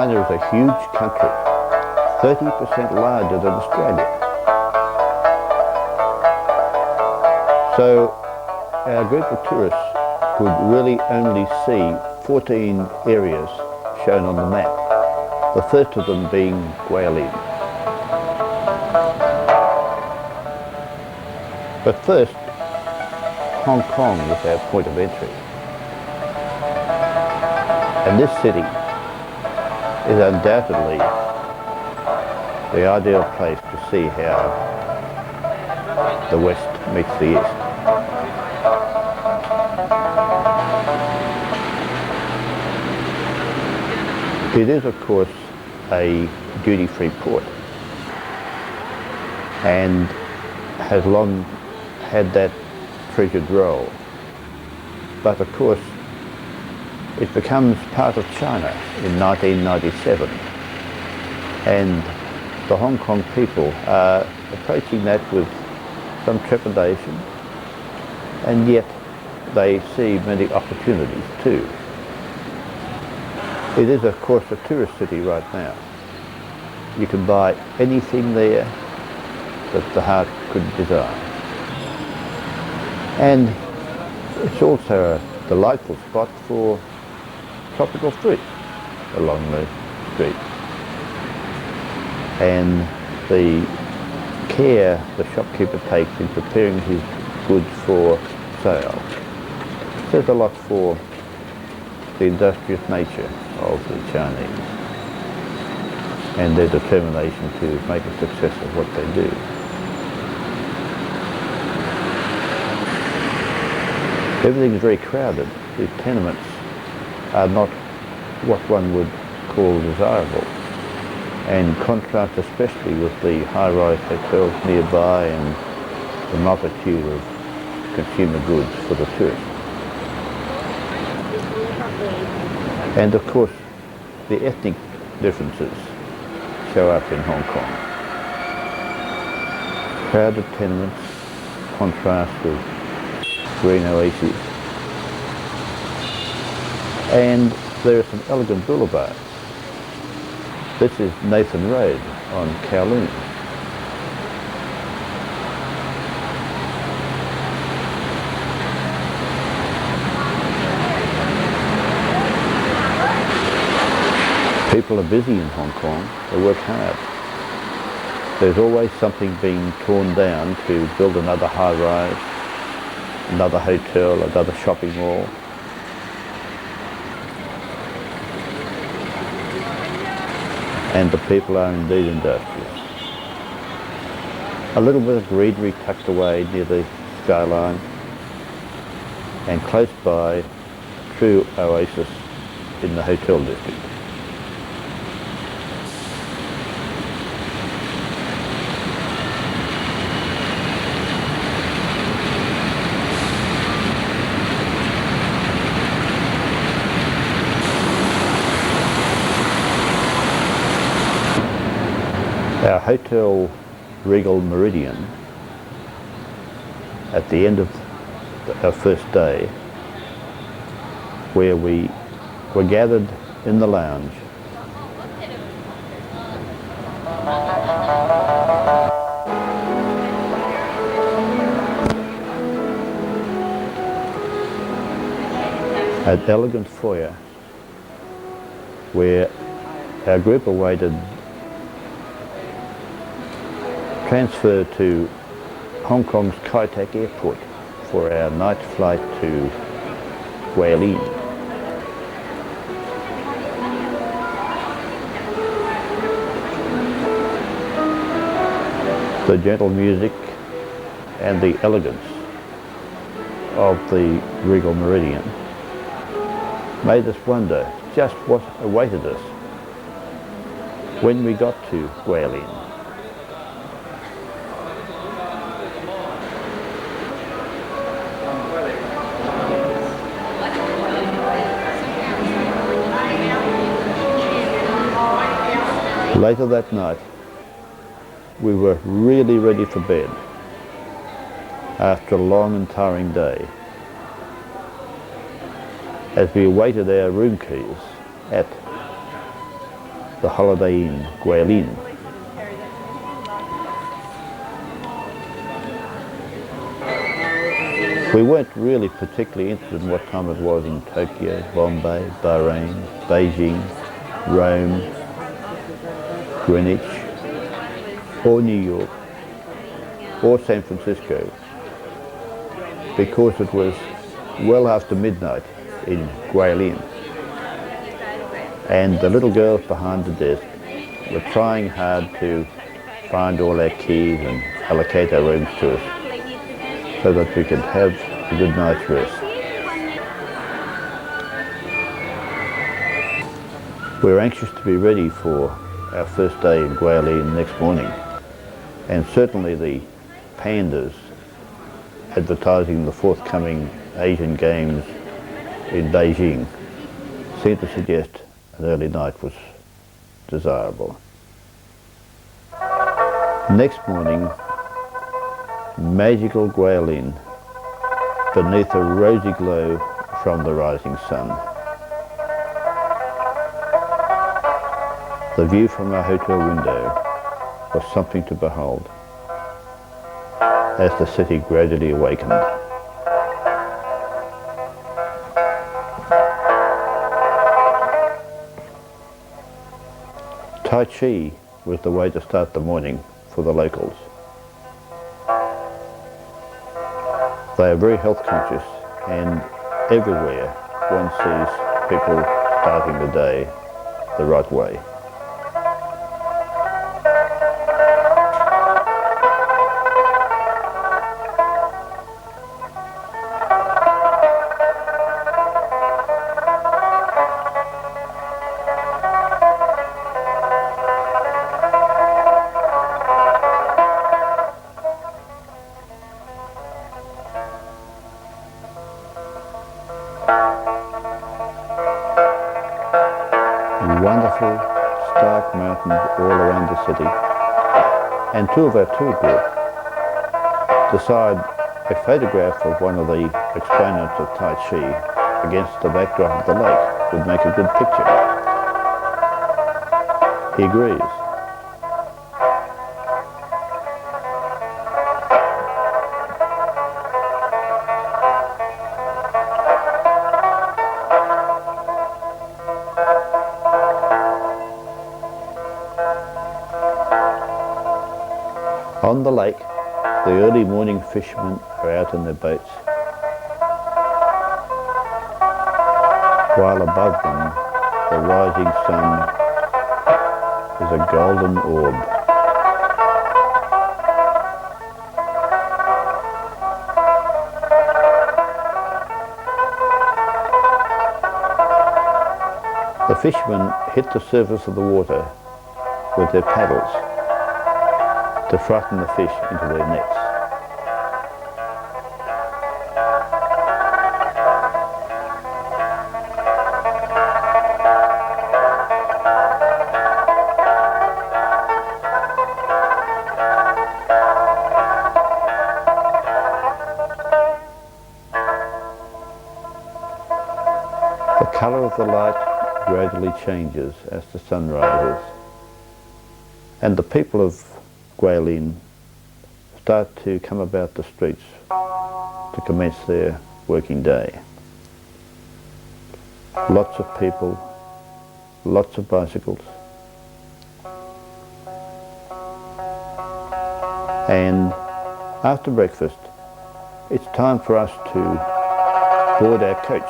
China is a huge country, 30% larger than Australia. So our group of tourists could really only see 14 areas shown on the map, the first of them being Guilin. But first, Hong Kong was our point of entry. And this city is undoubtedly the ideal place to see how the West meets the East. It is, of course, a duty-free port and has long had that treasured role. But of course, it becomes part of China in 1997, and the Hong Kong people are approaching that with some trepidation, and yet they see many opportunities too. It is, of course, a tourist city right now. You can buy anything there that the heart could desire. And it's also a delightful spot for tropical fruit along the street. And the care the shopkeeper takes in preparing his goods for sale says a lot for the industrious nature of the Chinese and their determination to make a success of what they do. Everything's very crowded. The tenements are not what one would call desirable, and contrast especially with the high-rise hotels nearby and the multitude of consumer goods for the tourists. And of course, the ethnic differences show up in Hong Kong. Crowded tenements contrast with green oases. And there are some elegant boulevards. This is Nathan Road on Kowloon. People are busy in Hong Kong, they work hard. There's always something being torn down to build another high-rise, another hotel, another shopping mall. And the people are indeed industrious. A little bit of greenery tucked away near the skyline, and close by, a true oasis in the hotel district. Our Hotel Regal Meridian, at the end of our first day, where we were gathered in the lounge, an elegant foyer where our group awaited transfer to Hong Kong's Kai Tak Airport for our night flight to Guilin. The gentle music and the elegance of the Regal Meridian made us wonder just what awaited us when we got to Guilin. Later that night, we were really ready for bed after a long and tiring day, as we awaited our room keys at the Holiday Inn, Guilin. We weren't really particularly interested in what time it was in Tokyo, Bombay, Bahrain, Beijing, Rome, Greenwich, or New York, or San Francisco, because it was well after midnight in Guilin, and the little girls behind the desk were trying hard to find all our keys and allocate our rooms to us so that we could have a good night's rest. We were anxious to be ready for our first day in Guilin next morning, and certainly the pandas advertising the forthcoming Asian Games in Beijing seemed to suggest an early night was desirable. Next morning, magical Guilin beneath a rosy glow from the rising sun. The view from our hotel window was something to behold as the city gradually awakened. Tai Chi was the way to start the morning for the locals. They are very health conscious, and everywhere one sees people starting the day the right way. Wonderful, stark mountains all around the city, and two of our tour group decide a photograph of one of the exponents of Tai Chi against the backdrop of the lake would make a good picture. He agrees. On the lake, the early morning fishermen are out in their boats, while above them the rising sun is a golden orb. The fishermen hit the surface of the water with their paddles to frighten the fish into their nets. The colour of the light gradually changes as the sun rises, and the people of Guilin start to come about the streets to commence their working day. Lots of people, lots of bicycles, and after breakfast it's time for us to board our coach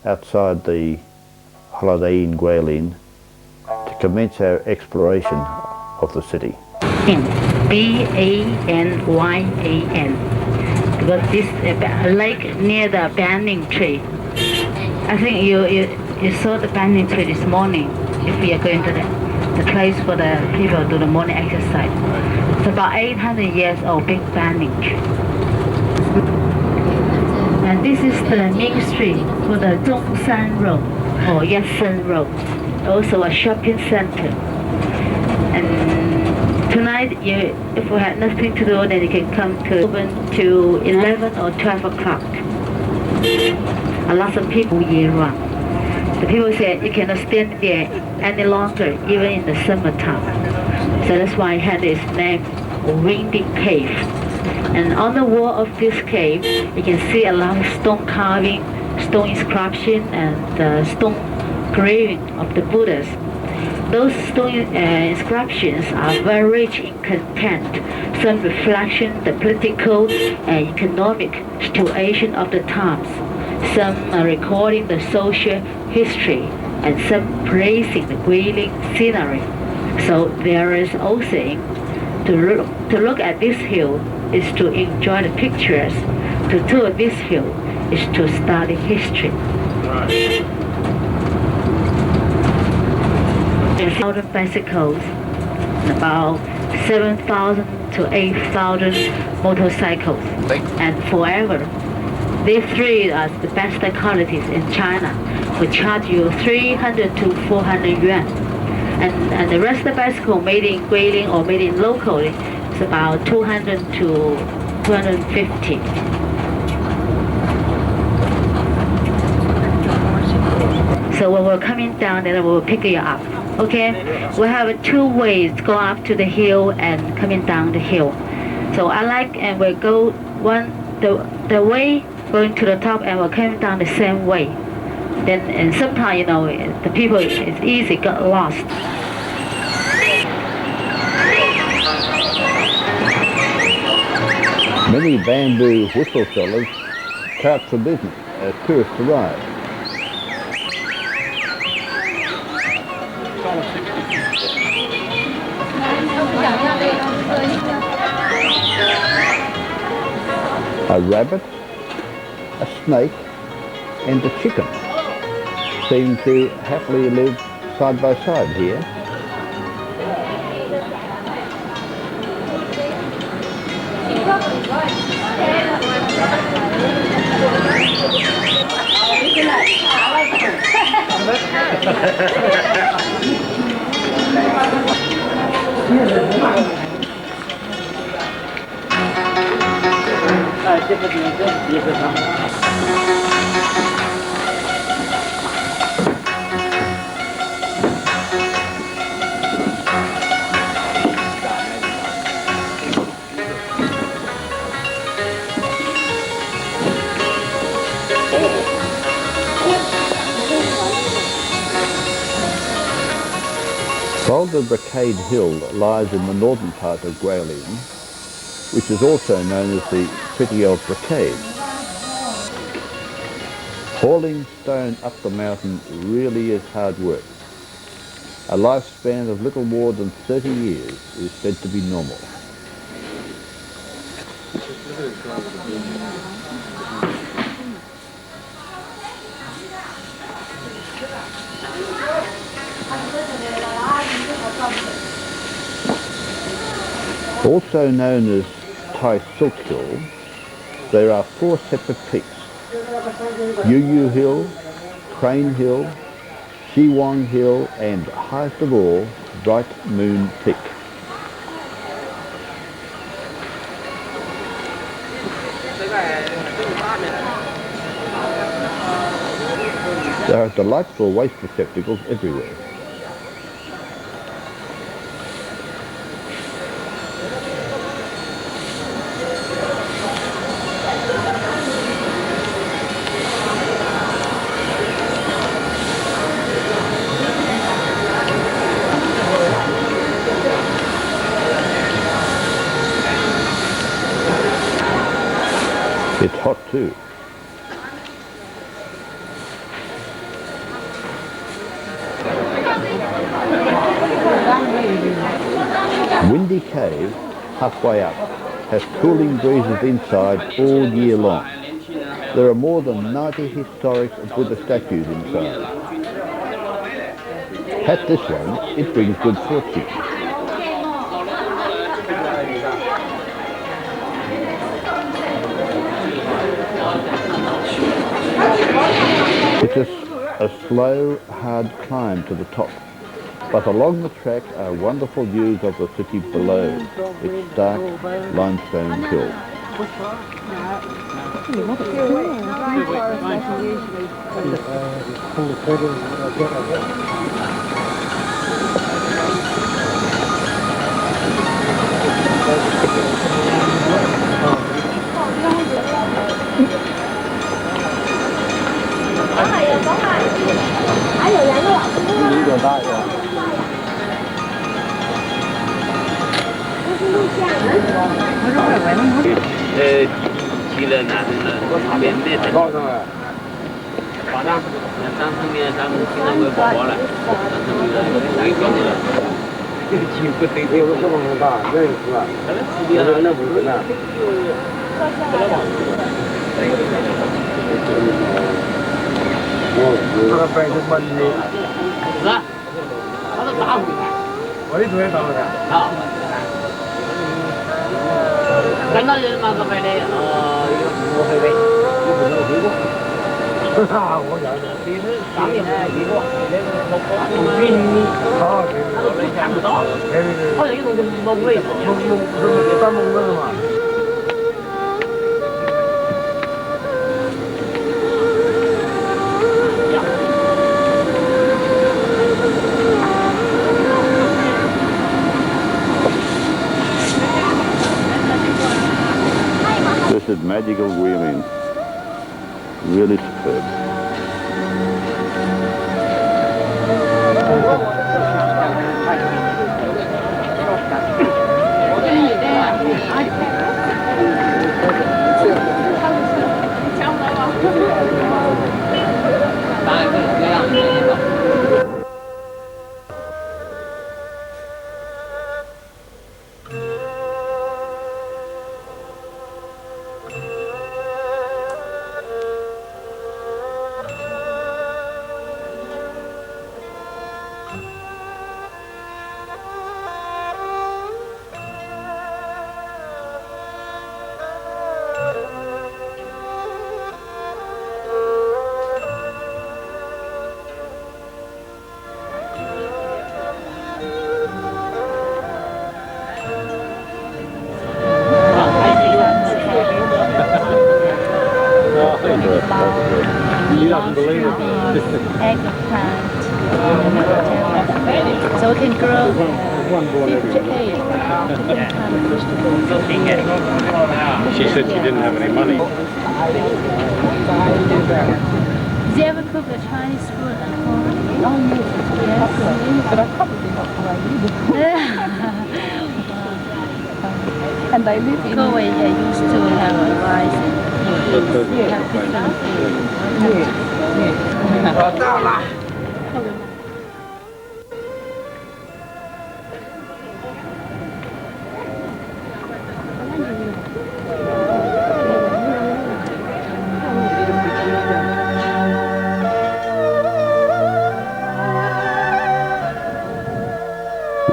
outside the Holiday Inn Guilin to commence our exploration of the city. Banyan, because this lake near the banyan tree. I think you saw the banyan tree this morning. If we are going to the place for the people to do the morning exercise, it's about 800 years old, big banyan tree. And this is the main street for the Zhongshan Road or Yatsen Road, also a shopping center. And tonight, if we had nothing to do, then you can come to open to 11 or 12 o'clock. A lot of people year round. The people say you cannot stand there any longer, even in the summertime. So that's why it had its name, Windy Cave. And on the wall of this cave, you can see a lot of stone carving, stone inscription, and stone engraving of the Buddhas. Those stone inscriptions are very rich in content. Some reflection the political and economic situation of the times. Some are recording the social history, and some praising the Guilin scenery. So there is also to look at this hill is to enjoy the pictures. To tour this hill is to study history. There's 1,000 bicycles, about 7,000 to 8,000 motorcycles, and forever. These three are the best qualities in China. We charge you 300 to 400 yuan. And the rest of the bicycle made in Guilin or made in locally is about 200 to 250. So when we're coming down, then we'll pick you up. Okay? We have two ways to go up to the hill and coming down the hill. So I like, and we'll go the way going to the top, and we're coming down the same way. Then, and sometimes, the people, it's easy, got lost. Many bamboo whistle sellers cart for business as tourists arrive. A rabbit, a snake, and a chicken seem to happily live side by side here. Boulder Brocade Hill lies in the northern part of Guilin, which is also known as the City of Brocade. Hauling stone up the mountain really is hard work. A lifespan of little more than 30 years is said to be normal. Also known as Tai Silk Hill, there are 4 separate peaks: Yu Hill, Crane Hill, Shiwang Hill, and highest of all, Bright Moon Peak. There are delightful waste receptacles everywhere. It's hot too. Windy Cave, halfway up, has cooling breezes inside all year long. There are more than 90 historic Buddha statues inside. Pat this one, it brings good fortune. It's a slow, hard climb to the top, but along the track are wonderful views of the city below its dark limestone hill. Guilin là biển để tỉnh. Có rồi. Có đang. Đang thằng này đang khi nào mới bỏ lại. Thằng này lại có rồi. Chỉ có thể điều nó không có đây là. Bây giờ nó vẫn là. Nó phải được mình đi. Ra. Nó tao. Ở đây tôi tao rồi. Đó. Cái nó lên mà cái này mua hơi về. Ủa vậy nè. Thì nó cảm gì nè, gì đó. Lên một con viên. Nó lên chạm được đó. Có những cái mông đi. Mông lên mà. This is magical Guilin. Really superb. You don't believe it. Eggplant. So we can grow 58 different kind of vegetables. She said she didn't have any money. Do you ever cook the Chinese food at home? Oh, yes. But I probably not like And I live in... Korea used to have a rice and food. We have different food.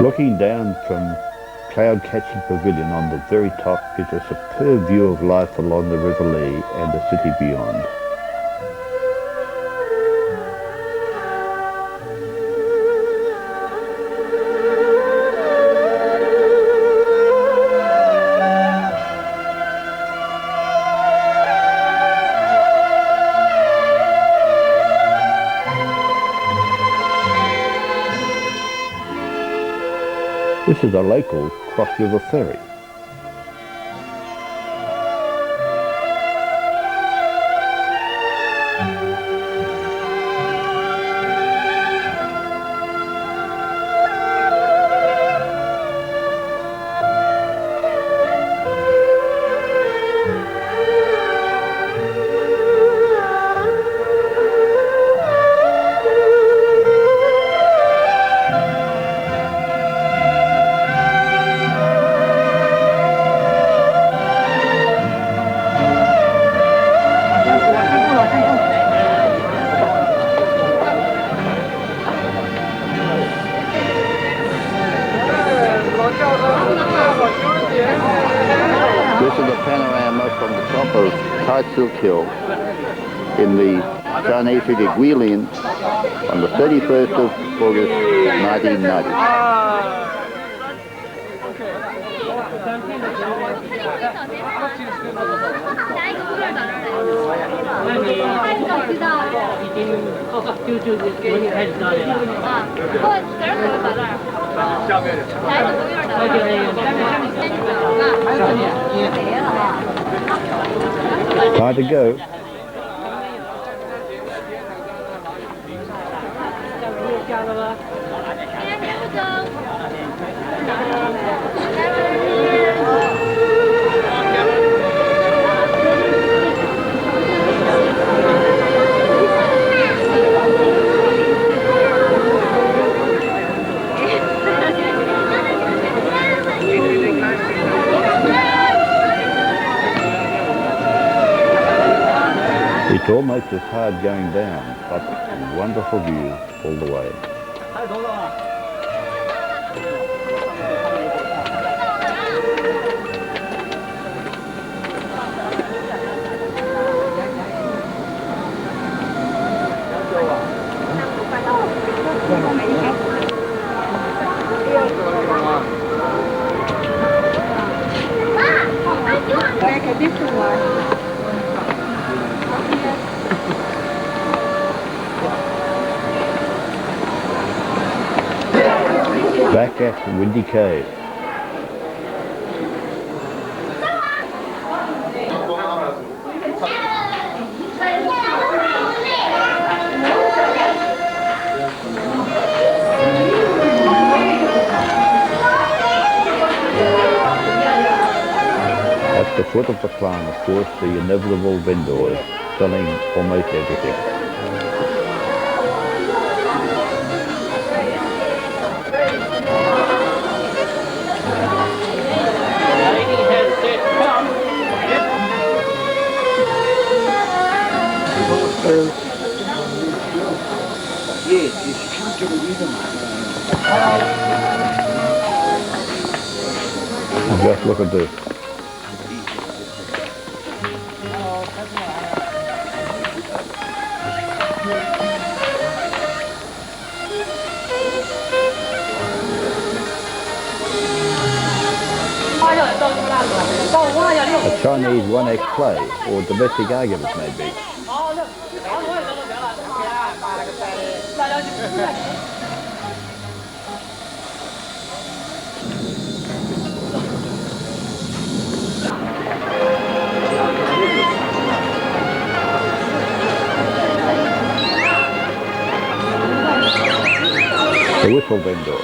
Looking down from Cloud-Catching Pavilion on the very top is a superb view of life along the River Lee and the city beyond. This is a local cross-river ferry. This is a panorama from the top of Silk Hill in the Chinese city Guilin on the 31st of August 1990. 那你已经就给你开始教练了。下面的。Time to go. It's almost as hard going down, but wonderful views all the way. Like a different one. Back at the Windy Cave. At the foot of the climb, of course, the inevitable vendors selling almost everything. Just look at this. A Chinese 1X play, or domestic argument maybe. The whistle vendor.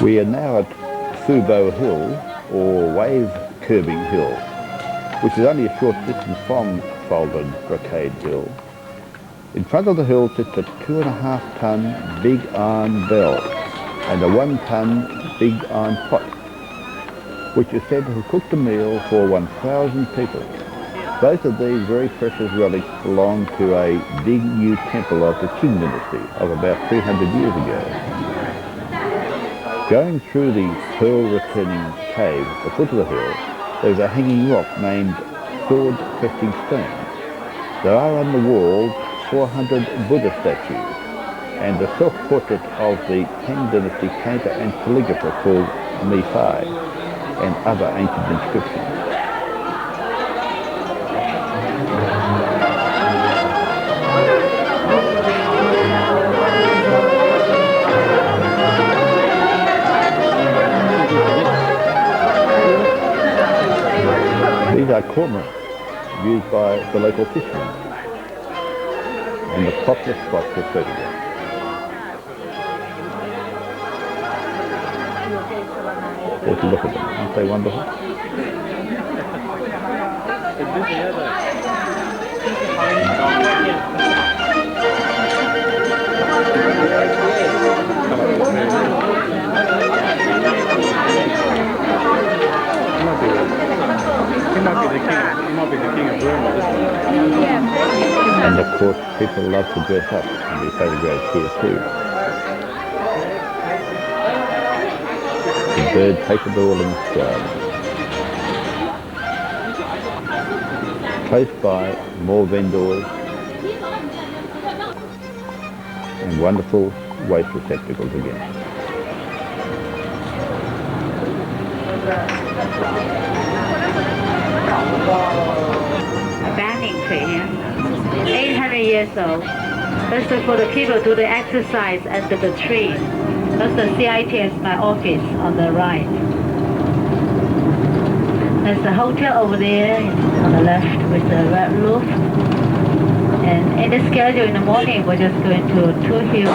We are now at Fubo Hill, or Wave Curbing Hill, which is only a short distance from Folded Brocade Hill. In front of the hill sits a 2.5-ton big iron bell and a 1-ton big iron pot, which is said to have cooked a meal for 1,000 people. Both of these very precious relics belong to a big new temple of the Qing dynasty of about 300 years ago. Going through the pearl-returning cave at the foot of the hill, there's a hanging rock named Sword Cresting Stone. There are on the wall 400 Buddha statues and a self-portrait of the Tang dynasty painter and calligrapher called Mi Fai and other ancient inscriptions. These are cormorants used by the local fishermen and the popular spot for photographs. Let's look at them. Aren't they wonderful? might be the king. He might be the king of Burma. This one. And of course, people love to dress up and be photographed here too. The bird paperball and stone. Close by, more vendors and wonderful waste receptacles again. A banning tree here, 800 years old. That's for the people do the exercise under the tree. That's the CITS, my office on the right. There's the hotel over there on the left with the red roof. And in the schedule in the morning, we're just going to Fubo Hill.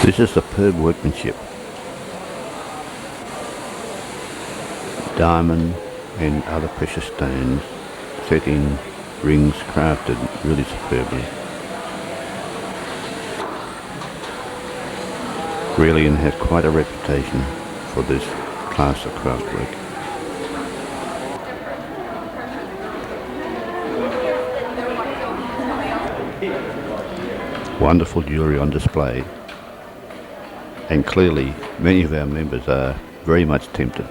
This is superb workmanship. Diamond and other precious stones set in rings crafted really superbly. Guilin has quite a reputation for this class of craftwork. Wonderful jewellery on display. And clearly, many of our members are very much tempted.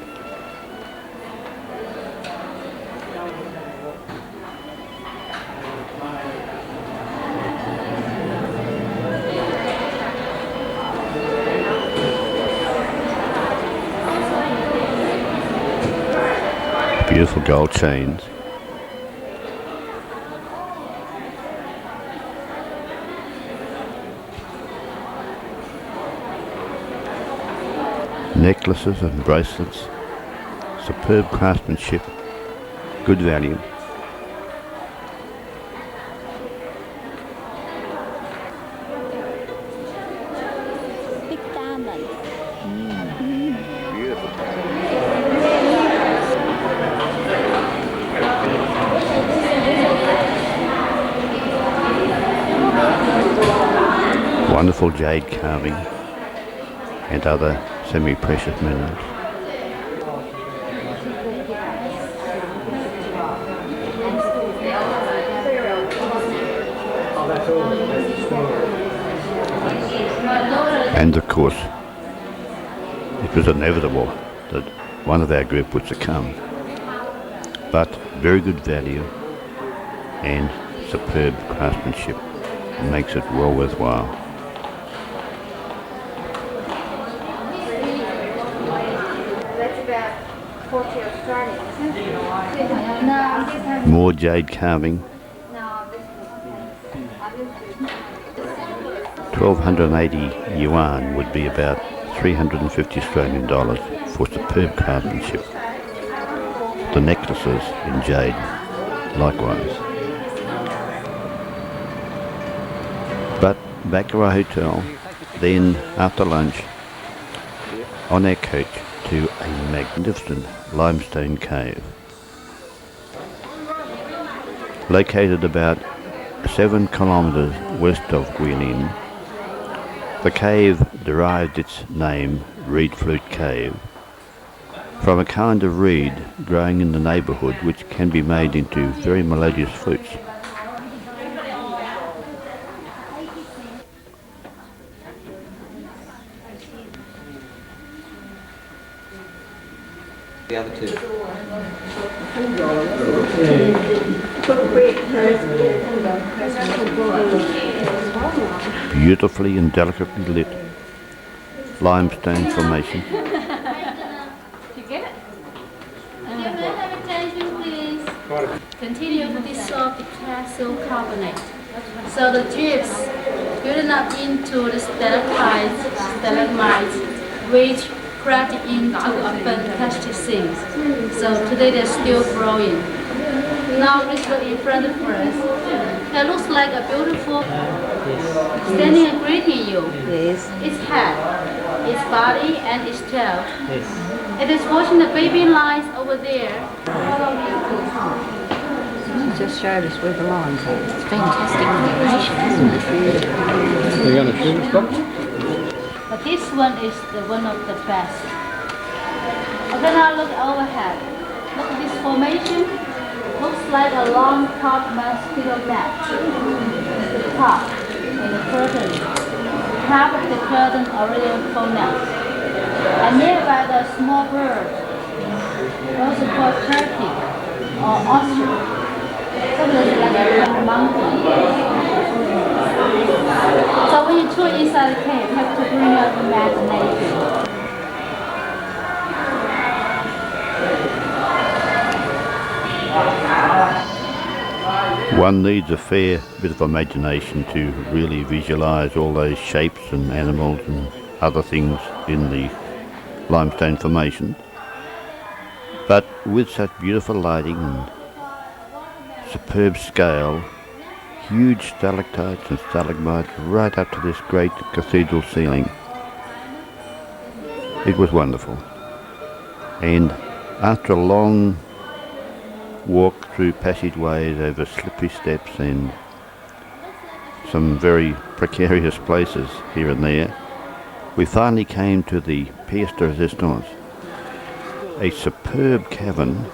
Beautiful gold chains. Necklaces and bracelets, superb craftsmanship, good value. Big diamond. Beautiful. Wonderful jade carving and other semi-precious minerals. And of course, it was inevitable that one of our group would succumb. But very good value and superb craftsmanship makes it well worthwhile. More jade carving. 1,280 yuan would be about 350 Australian dollars for superb craftsmanship. The necklaces in jade, likewise. But back to our hotel, then after lunch, on our coach to a magnificent limestone cave. Located about 7 kilometres west of Guilin, the cave derived its name, Reed Flute Cave, from a kind of reed growing in the neighbourhood which can be made into very melodious flutes. The other two. Beautifully and delicately lit limestone formation. May I have attention, please? Continue to dissolve the calcium carbonate. So the drips building up into the stalagmites, which cracked into a fantastic scene. So today they're still growing. Now this one in front of us. It looks like a beautiful standing and greeting you. Yes. Its head, its body, and its tail. It is watching the baby lions over there. Just showed us where the lines are. It's fantastic animation, isn't it? Are you going to shoot it, But this one is one of the best. Okay, now look overhead. Look at this formation. Looks like a long top mosquito net. The top and the curtain. Half of the curtain already full now. And nearby the small bird, also called turkey or ostrich. So there's like a monkey. So when you tour inside the cave, you have to bring your imagination. One needs a fair bit of imagination to really visualise all those shapes and animals and other things in the limestone formation. But with such beautiful lighting and superb scale, huge stalactites and stalagmites right up to this great cathedral ceiling, it was wonderful. And after a long walk through passageways over slippery steps and some very precarious places here and there, we finally came to the pièce de résistance, a superb cavern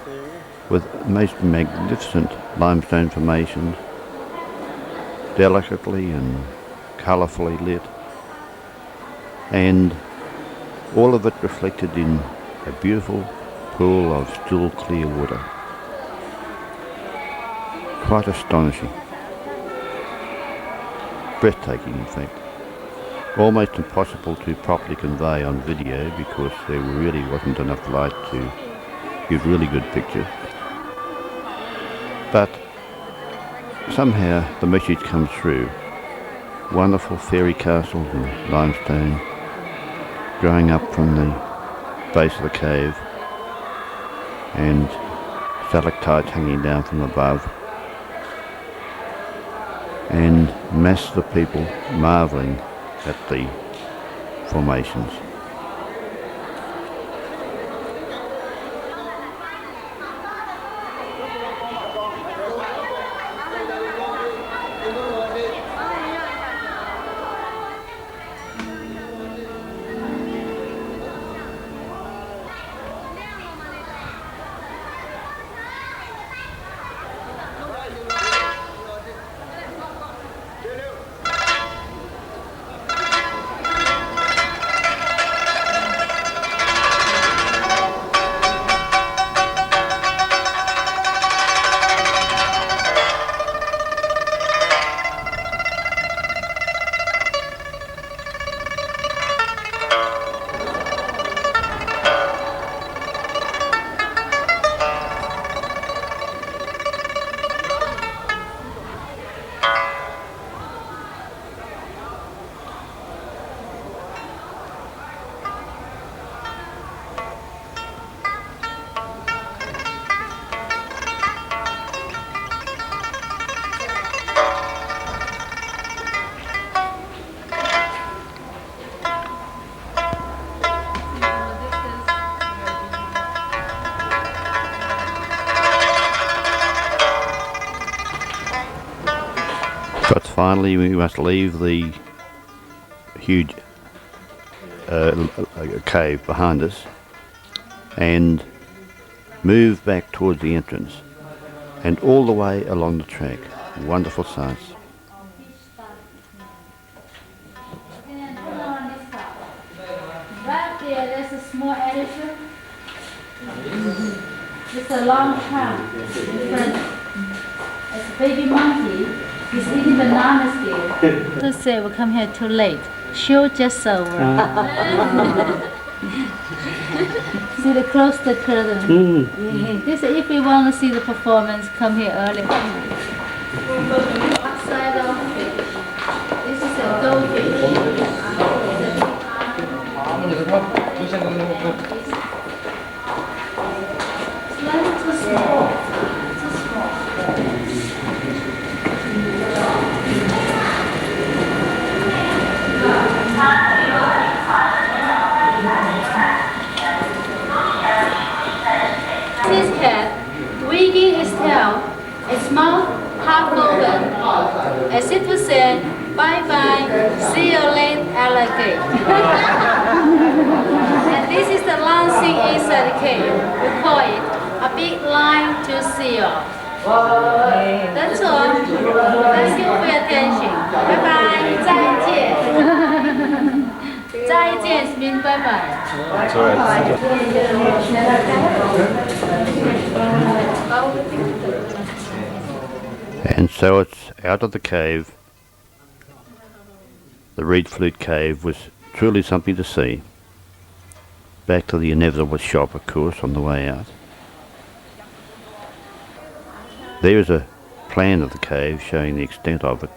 with most magnificent limestone formations, delicately and colourfully lit, and all of it reflected in a beautiful pool of still clear water. Quite astonishing. Breathtaking, in fact. Almost impossible to properly convey on video because there really wasn't enough light to give really good pictures. But somehow the message comes through. Wonderful fairy castles and limestone growing up from the base of the cave and stalactites hanging down from above, and masses of people marvelling at the formations. But finally we must leave the huge cave behind us and move back towards the entrance and all the way along the track. Wonderful sights. Right there, there's a small addition. It's a long trunk in front. It's a baby monkey. He's eating bananas here. Let's say we come here too late. Show just over. See the close the curtain. This if you want to see the performance, come here early. Upside down fish. This is a goldfish. Slightly too small. Too small. as if to say, bye-bye, see you later, alligator. And this is the long thing inside the cave. We call it a big line to see you. That's all. Thank you for your attention. Bye-bye. 再见. 再见 means bye-bye. That's all right. And so it's out of the cave. The reed flute cave was truly something to see. Back to the inevitable shop, of course, on the way out. There is a plan of the cave showing the extent of it.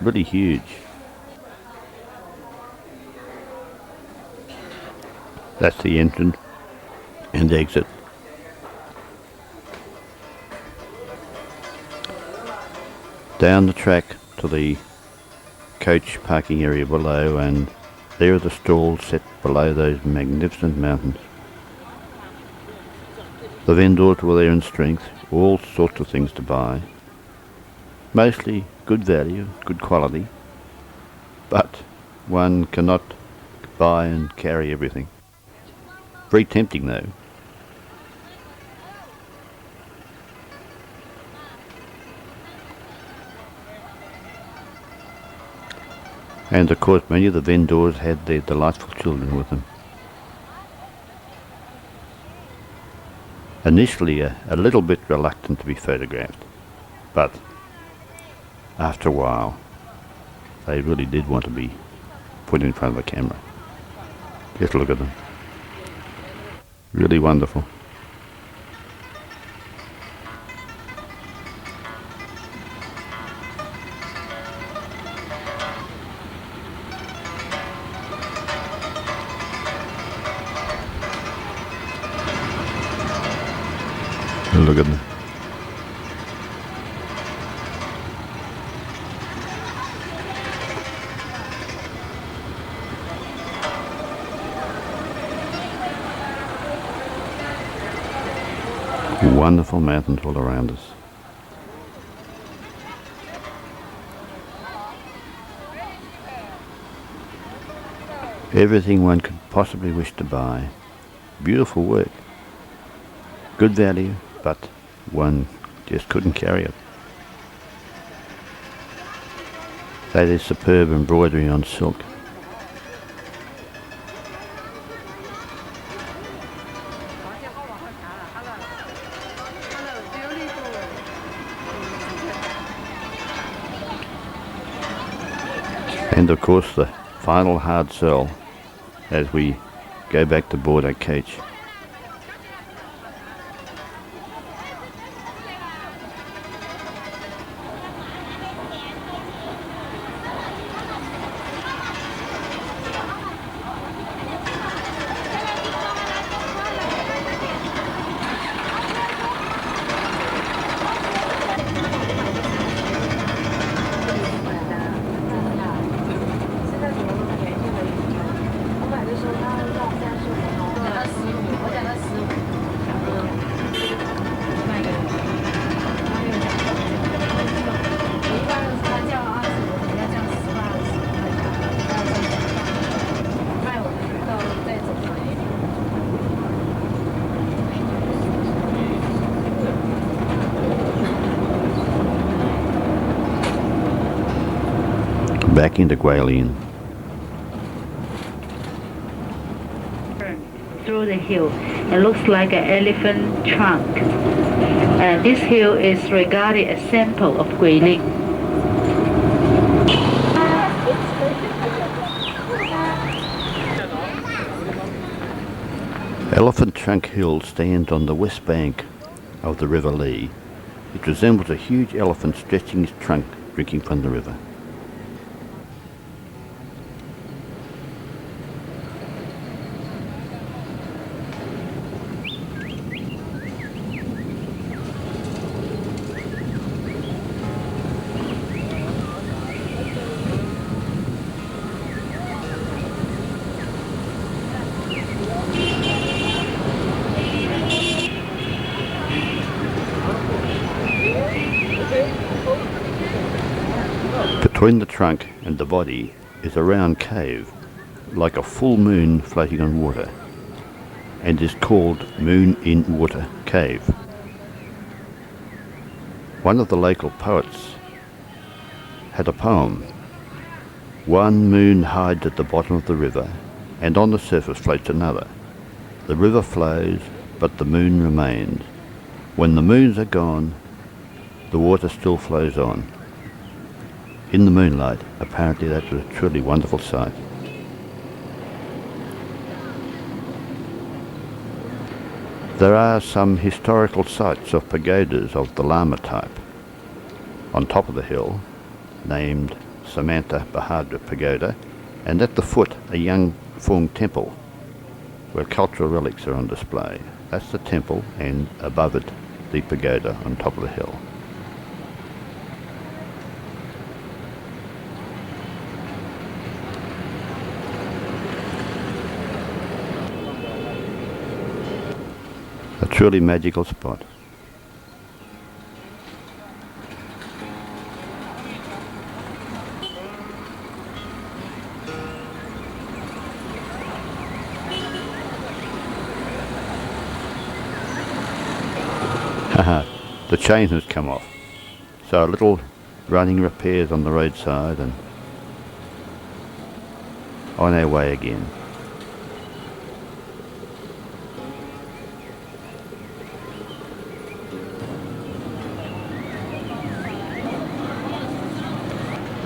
Really huge. That's the entrance and exit. Down the track to the coach parking area below, and there are the stalls set below those magnificent mountains. The vendors were there in strength, all sorts of things to buy. Mostly good value, good quality, but one cannot buy and carry everything. Very tempting though. And of course many of the vendors had their delightful children with them. Initially a little bit reluctant to be photographed, but after a while they really did want to be put in front of the camera. Just look at them. Really wonderful. Look at them. Wonderful mountains all around us. Everything one could possibly wish to buy. Beautiful work. Good value, but one just couldn't carry it. So there's superb embroidery on silk. And of course the final hard sell as we go back to board our coach. Back into Guilin. Through the hill, it looks like an elephant trunk. This hill is regarded as sample of Guilin. Elephant Trunk Hill stands on the west bank of the River Lee. It resembles a huge elephant stretching its trunk, drinking from the river. Between the trunk and the body is a round cave, like a full moon floating on water, and is called Moon in Water Cave. One of the local poets had a poem. One moon hides at the bottom of the river, and on the surface floats another. The river flows, but the moon remains. When the moons are gone, the water still flows on. In the moonlight, apparently that was a truly wonderful sight. There are some historical sites of pagodas of the Lama type on top of the hill, named Samantha Bahadur Pagoda, and at the foot a Yangshuo temple where cultural relics are on display. That's the temple, and above it the pagoda on top of the hill. A truly magical spot. Haha, the chain has come off. So a little running repairs on the roadside and on our way again.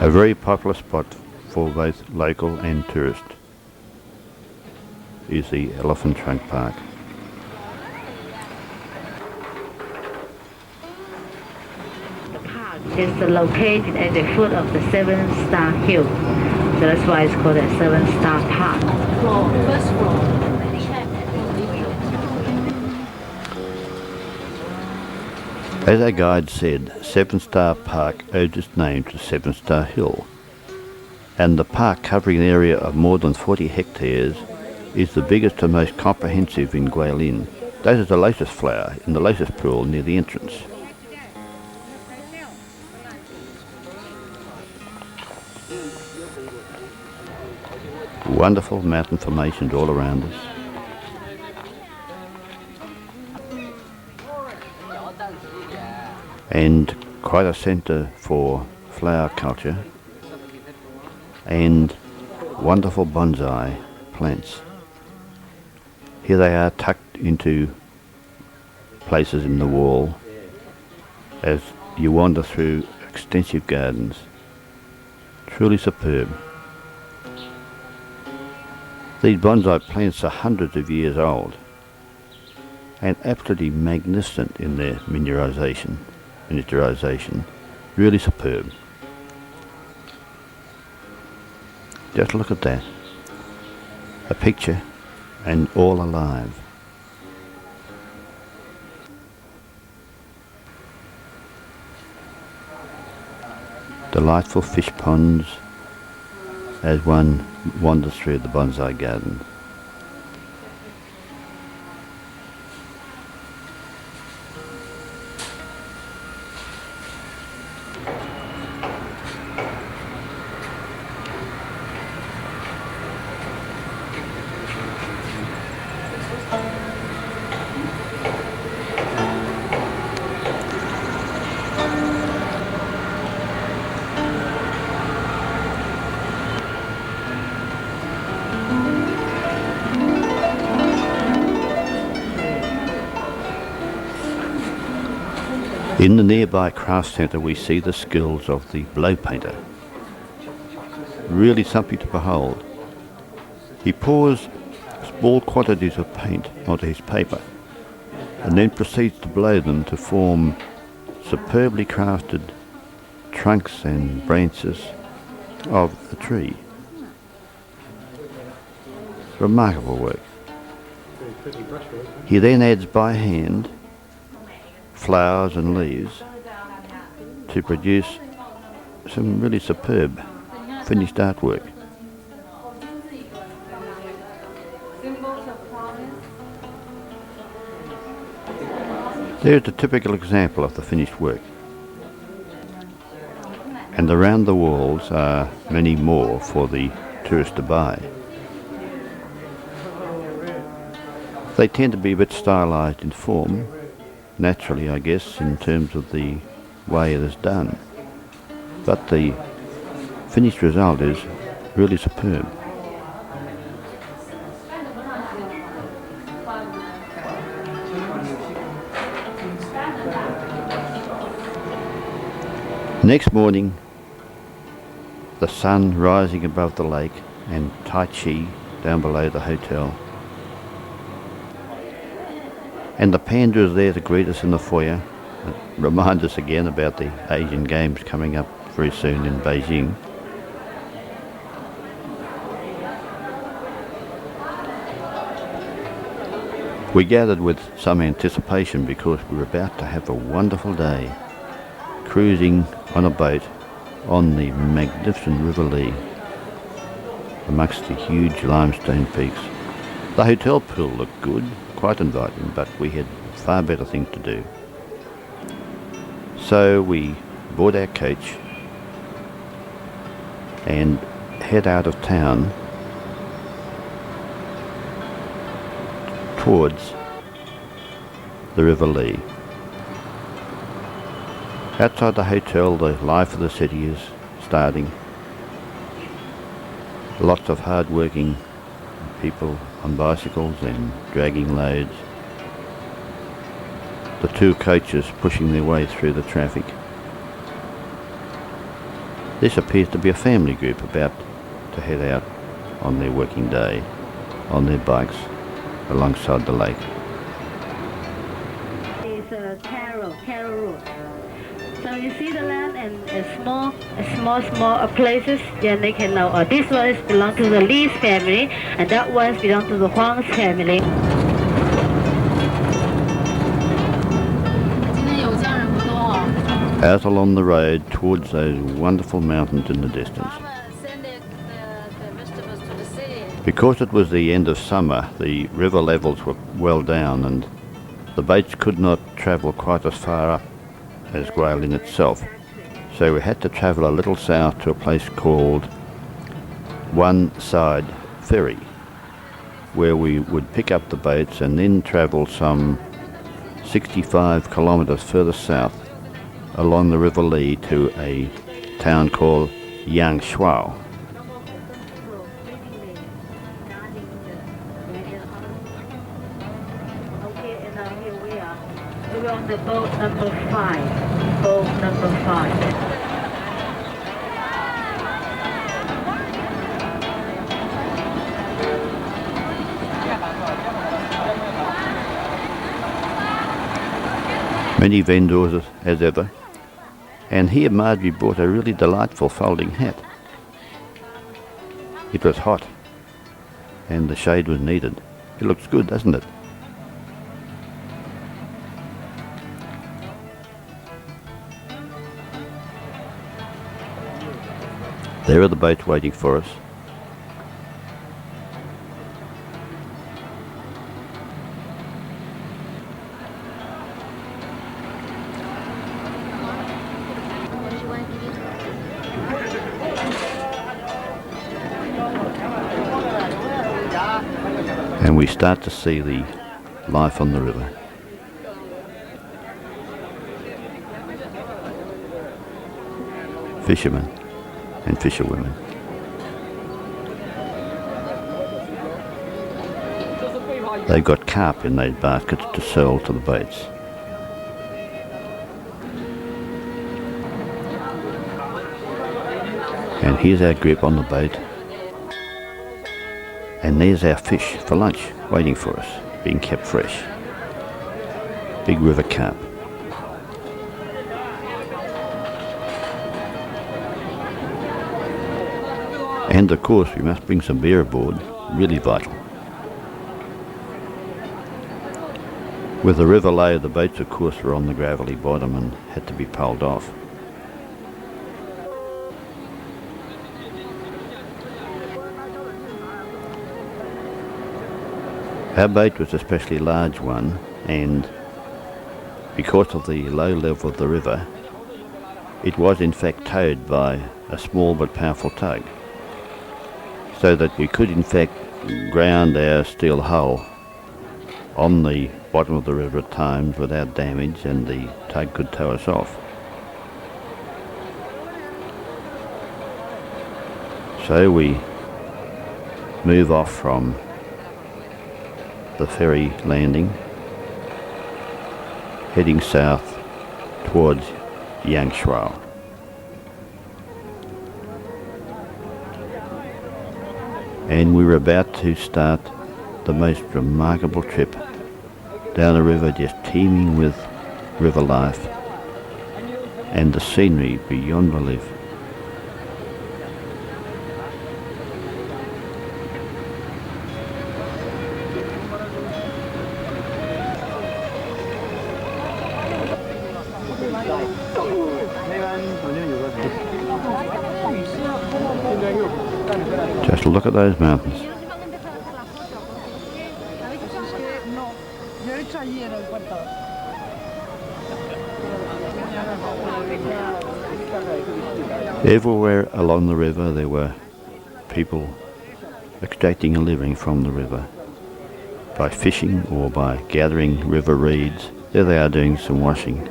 A very popular spot for both local and tourist is the Elephant Trunk Park. The park is located at the foot of the 7-star hill, so that's why it's called a 7-star park. First floor. As our guide said, 7-Star Park owes its name to 7-Star Hill, and the park, covering an area of more than 40 hectares, is the biggest and most comprehensive in Guilin. That is a lotus flower in the lotus pool near the entrance. Wonderful mountain formations all around us. And quite a centre for flower culture and wonderful bonsai plants. Here they are tucked into places in the wall as you wander through extensive gardens. Truly superb. These bonsai plants are hundreds of years old and absolutely magnificent in their miniaturization. Really superb. Just look at that. A picture and all alive. Delightful fish ponds as one wanders through the bonsai garden. In the nearby craft centre we see the skills of the blow painter. Really something to behold. He pours small quantities of paint onto his paper and then proceeds to blow them to form superbly crafted trunks and branches of a tree. Remarkable work. He then adds by hand flowers and leaves to produce some really superb finished artwork. There's a typical example of the finished work. And around the walls are many more for the tourist to buy. They tend to be a bit stylised in form, naturally I guess, in terms of the way it is done. But the finished result is really superb. Next morning, the sun rising above the lake and Tai Chi down below the hotel. And the panda is there to greet us in the foyer, remind us again about the Asian Games coming up very soon in Beijing. We gathered with some anticipation because we were about to have a wonderful day, cruising on a boat on the magnificent River Lee amongst the huge limestone peaks. The hotel pool looked good, quite inviting, but we had far better things to do. So we bought our coach and head out of town towards the River Lee. Outside the hotel, the life of the city is starting. Lots of hard-working people on bicycles and dragging loads. The two coaches pushing their way through the traffic. This appears to be a family group about to head out on their working day on their bikes alongside the lake. It's a Carol Road. So you see the land and small places, then they can know, this one is belong to the Lee's family, and that one belong to the Huang's family. Out along the road towards those wonderful mountains in the distance. Because it was the end of summer, the river levels were well down and the boats could not travel quite as far up as Guilin itself. So we had to travel a little south to a place called One Side Ferry, where we would pick up the boats and then travel some 65 kilometres further south along the River Lee to a town called Yangshuo. Okay, and now here we are. We're on the boat number 5. Boat number 5. Many vendors as ever, and here Marjorie bought a really delightful folding hat. It was hot and the shade was needed. It looks good, doesn't it? There are the boats waiting for us. And we start to see the life on the river. Fishermen and fisherwomen. They've got carp in those baskets to sell to the boats. And here's our group on the boat. And there's our fish for lunch, waiting for us, being kept fresh. Big river carp. And of course we must bring some beer aboard, really vital. With the river low, the boats of course were on the gravelly bottom and had to be poled off. Our boat was a especially large one, and because of the low level of the river, it was in fact towed by a small but powerful tug, so that we could in fact ground our steel hull on the bottom of the river at times without damage, and the tug could tow us off. So we move off from the ferry landing, heading south towards Yangshuo. And we were about to start the most remarkable trip down a river just teeming with river life and the scenery beyond belief. Just look at those mountains. Everywhere along the river there were people extracting a living from the river by fishing or by gathering river reeds. There they are doing some washing.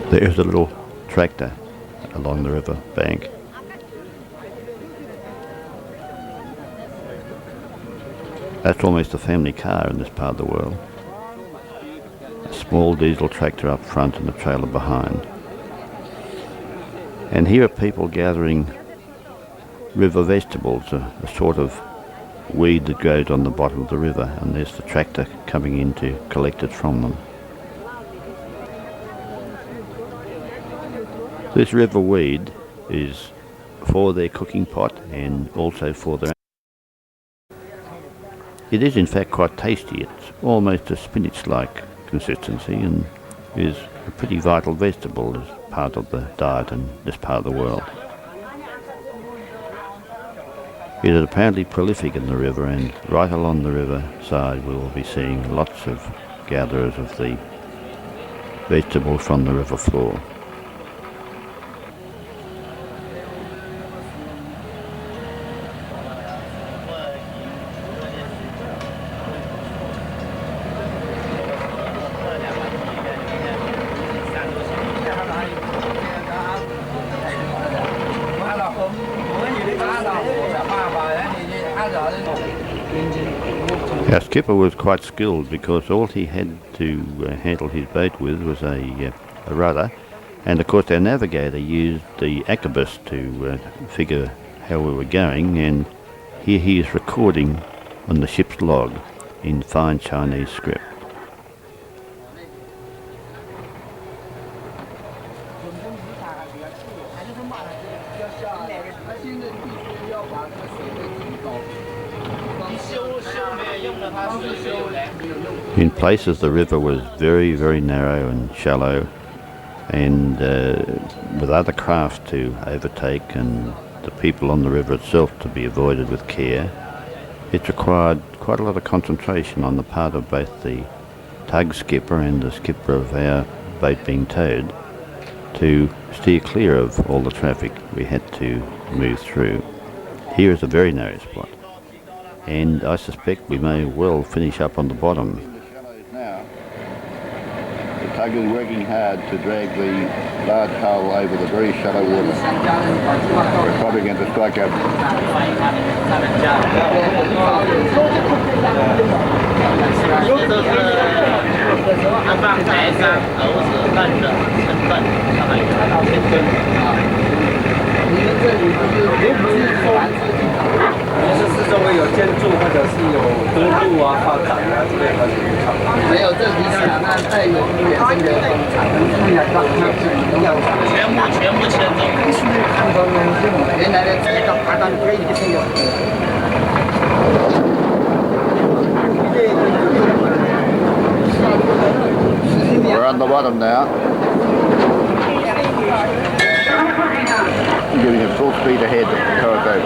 There's a little tractor along the river bank. That's almost a family car in this part of the world. A small diesel tractor up front and a trailer behind. And here are people gathering river vegetables, a sort of weed that grows on the bottom of the river, and there's the tractor coming in to collect it from them. This river weed is for their cooking pot and also for their... It is in fact quite tasty. It's almost a spinach-like consistency and is a pretty vital vegetable as part of the diet in this part of the world. It is apparently prolific in the river, and right along the river side we will be seeing lots of gatherers of the vegetables from the river floor. Our skipper was quite skilled because all he had to handle his boat with was a rudder, and of course our navigator used the arquebus to figure how we were going, and here he is recording on the ship's log in fine Chinese script. In places the river was very, very narrow and shallow, and with other craft to overtake and the people on the river itself to be avoided with care, it required quite a lot of concentration on the part of both the tug skipper and the skipper of our boat being towed to steer clear of all the traffic we had to move through. Here is a very narrow spot, and I suspect we may well finish up on the bottom. The tug is working hard to drag the large hull over the very shallow water. We're probably going to strike up. We're on the bottom now. Giving it full speed ahead, power boat.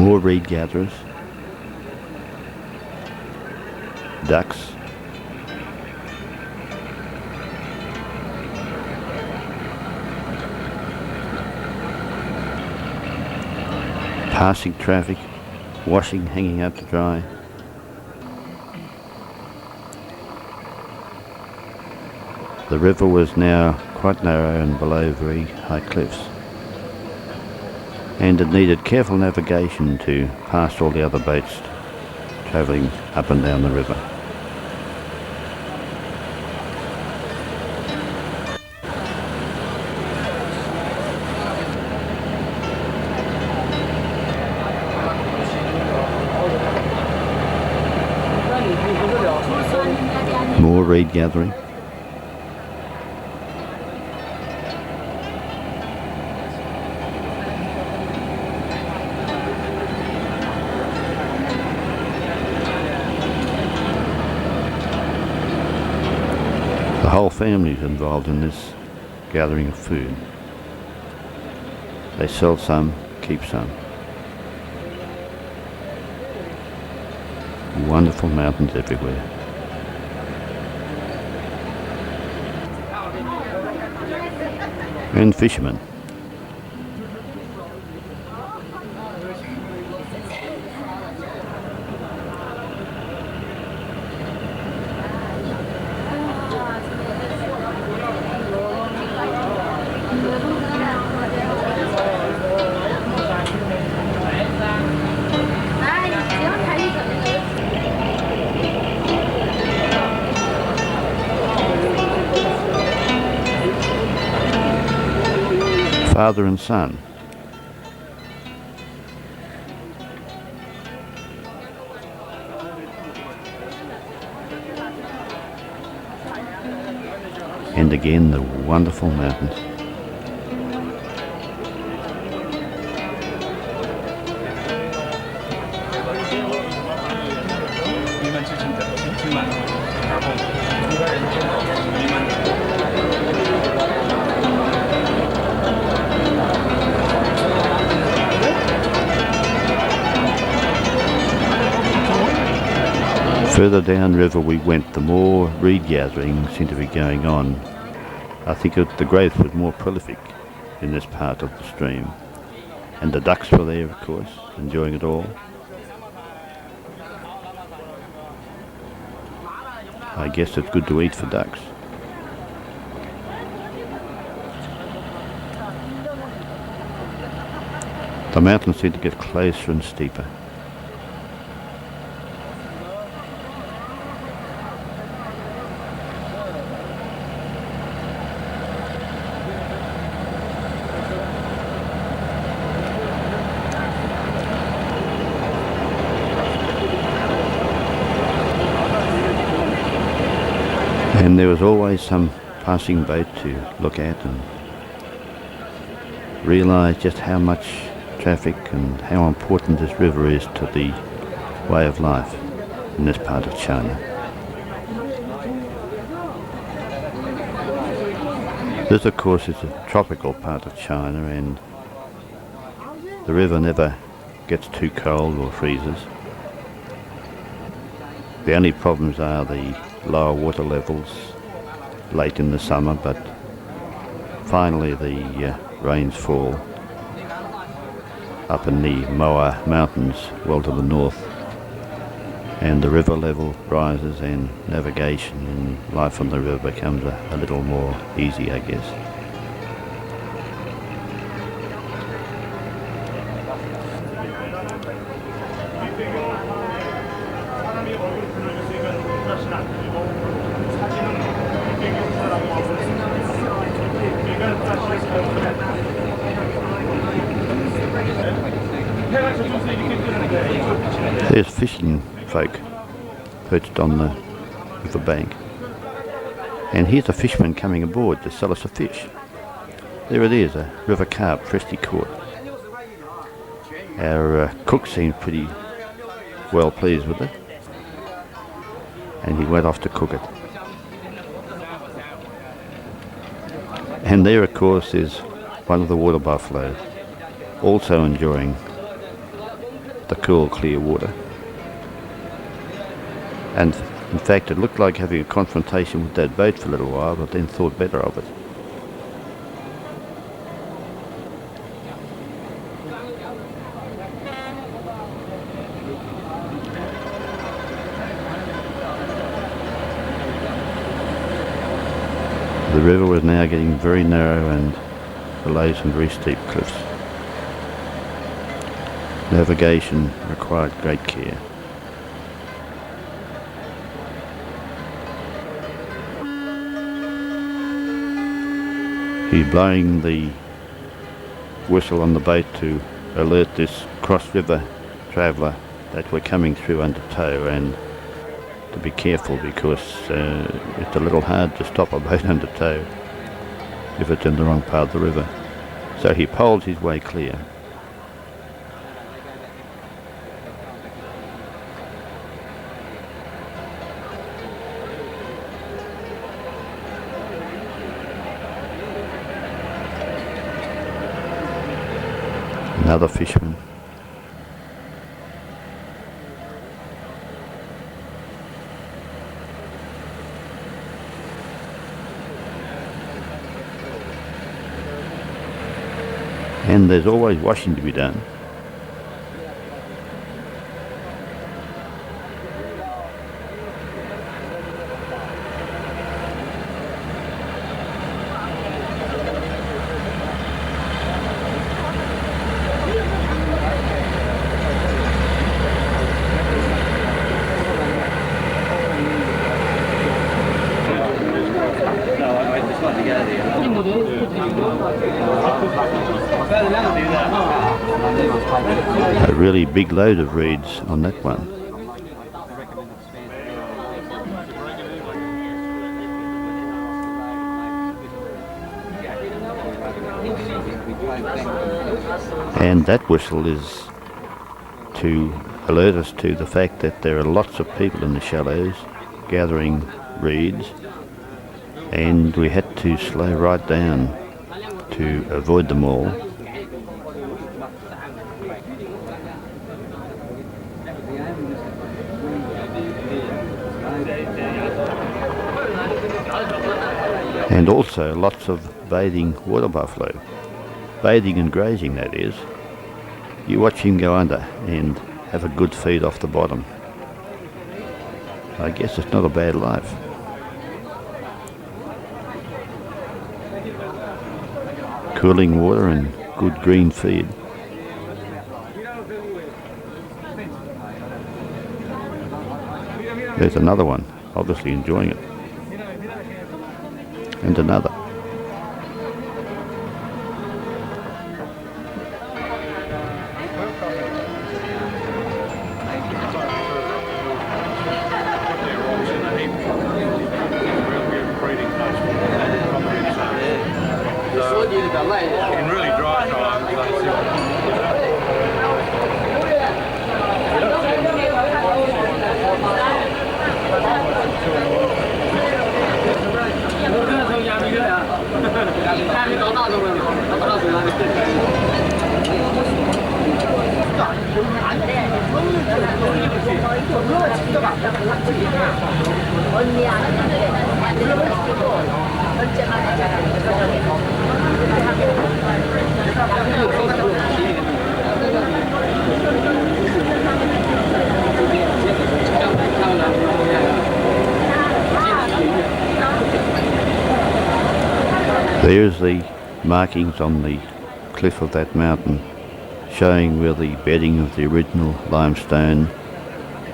More reed gatherers, ducks, passing traffic, washing hanging out to dry. The river was now quite narrow and below very high cliffs, and it needed careful navigation to pass all the other boats travelling up and down the river. More reed gathering. The whole family is involved in this gathering of food. They sell some, keep some. Wonderful mountains everywhere. And fishermen. Father and son. And again the wonderful mountains. Further downriver we went, the more reed gathering seemed to be going on. I think the growth was more prolific in this part of the stream. And the ducks were there, of course, enjoying it all. I guess it's good to eat for ducks. The mountains seem to get closer and steeper. And there was always some passing boat to look at and realise just how much traffic and how important this river is to the way of life in this part of China. This, of course, is a tropical part of China, and the river never gets too cold or freezes. The only problems are the lower water levels late in the summer, but finally the rains fall up in the Moa Mountains well to the north, and the river level rises and navigation and life on the river becomes a little more easy, I guess. There's fishing folk perched on the river bank, and here's a fisherman coming aboard to sell us a fish. There it is, a river carp freshly caught. Our cook seemed pretty well pleased with it, and he went off to cook it. And there, of course, is one of the water buffaloes, also enjoying the cool, clear water. And in fact, it looked like having a confrontation with that boat for a little while, but then thought better of it. The river was now getting very narrow and below some very steep cliffs. Navigation required great care. He's blowing the whistle on the boat to alert this cross-river traveller that we're coming through under tow, and to be careful because it's a little hard to stop a boat under tow if it's in the wrong part of the river. So he poles his way clear. Another fisherman. And there's always washing to be done. A really big load of reeds on that one. And that whistle is to alert us to the fact that there are lots of people in the shallows gathering reeds, and we had to slow right down to avoid them all. And also lots of bathing water buffalo. Bathing and grazing, that is. You watch him go under and have a good feed off the bottom. I guess it's not a bad life. Cooling water and good green feed. There's another one, obviously enjoying it. And another. In really dry times, There's the markings on the cliff of that mountain showing where the bedding of the original limestone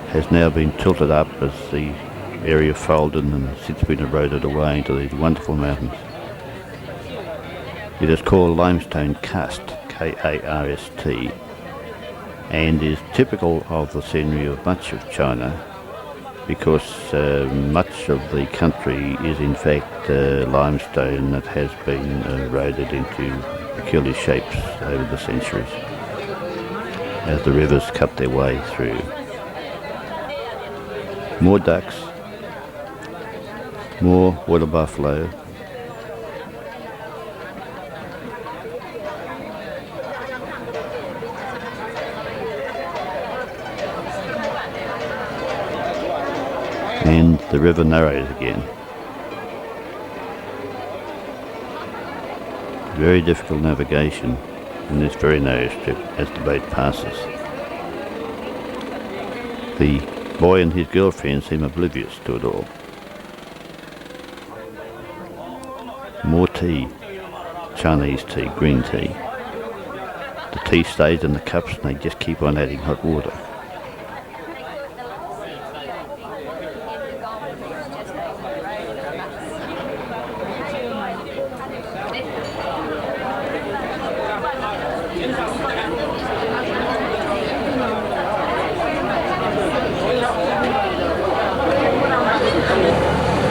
has now been tilted up as the area folded and since been eroded away into these wonderful mountains. It is called limestone karst, K-A-R-S-T, and is typical of the scenery of much of China, because much of the country is in fact limestone that has been eroded into peculiar shapes over the centuries as the rivers cut their way through. More ducks, more water buffalo, And the river narrows again. Very difficult navigation in this very narrow strip as the boat passes. The boy and his girlfriend seem oblivious to it all. More tea, Chinese tea, green tea. The tea stays in the cups and they just keep on adding hot water.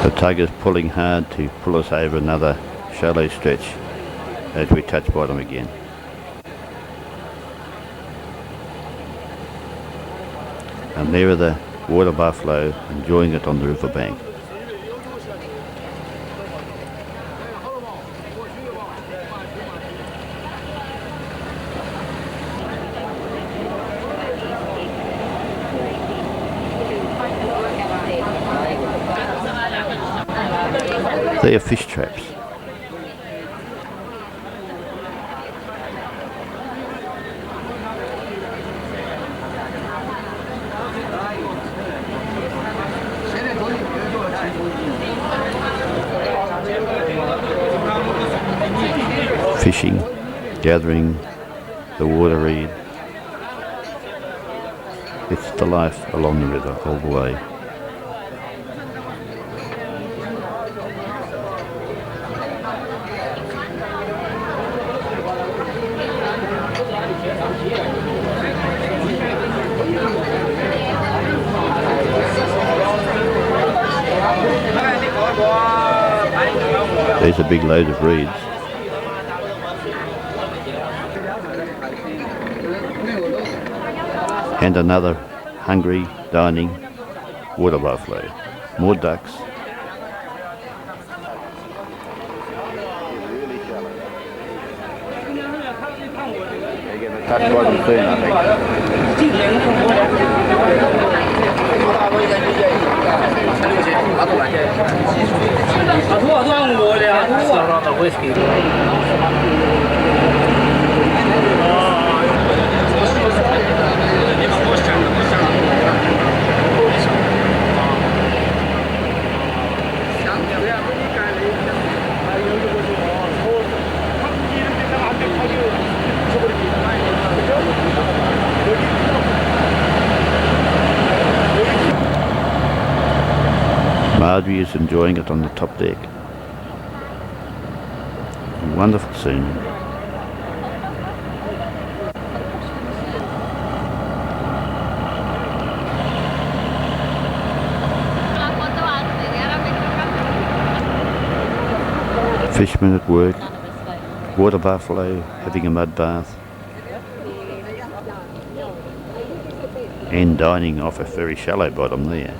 The tug is pulling hard to pull us over another shallow stretch as we touch bottom again. And there are the water buffalo enjoying it on the riverbank. They are fish traps. Fishing, gathering the water reed. It's the life along the river all the way. There's a big load of reeds. And another hungry, dining water buffalo. More ducks. That's what I'm saying, Marjorie is enjoying it on the top deck. Wonderful scene. Fishermen at work, water buffalo having a mud bath, and dining off a very shallow bottom there.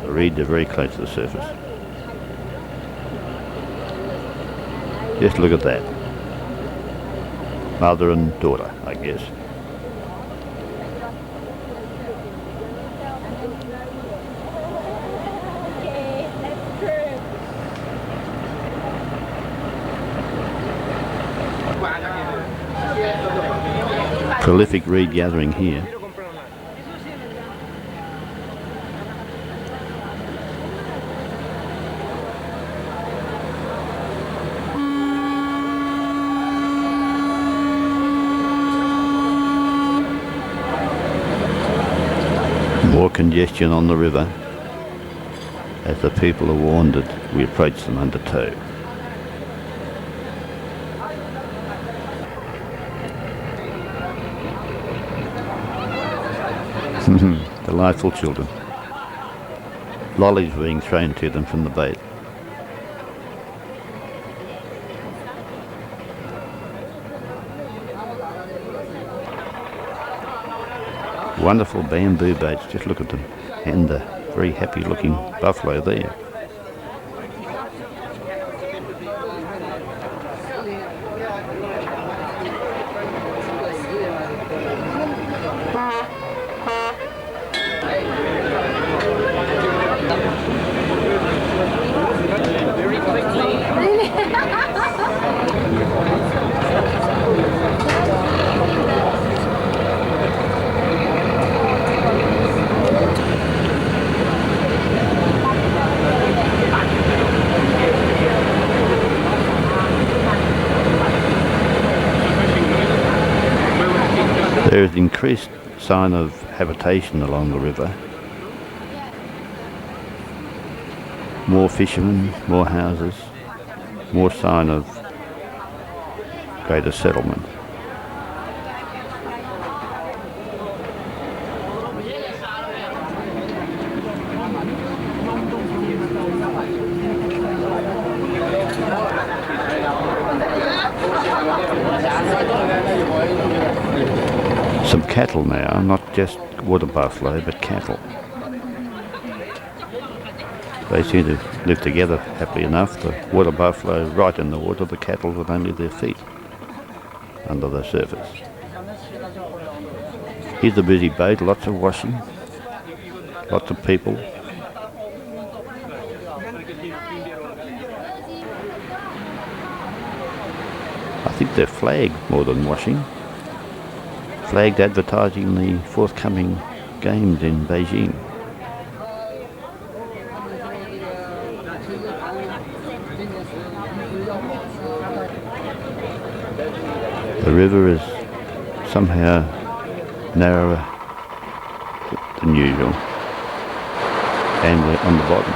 The reeds are very close to the surface. Just look at that. Mother and daughter, I guess. Prolific reed gathering here. More congestion on the river. As the people are warned that we approach them under tow. Delightful children. Lollies being thrown to them from the boat. Wonderful bamboo boats, just look at them. And the very happy looking buffalo there. There is increased sign of habitation along the river. More fishermen, more houses, more sign of greater settlement. Some cattle now, not just water buffalo, but cattle. They seem to live together happily enough. The water buffalo right in the water, the cattle with only their feet under the surface. Here's a busy boat, lots of washing, lots of people. I think they're flagged more than washing. Flagged advertising the forthcoming games in Beijing. The river is somehow narrower than usual, and we're on the bottom.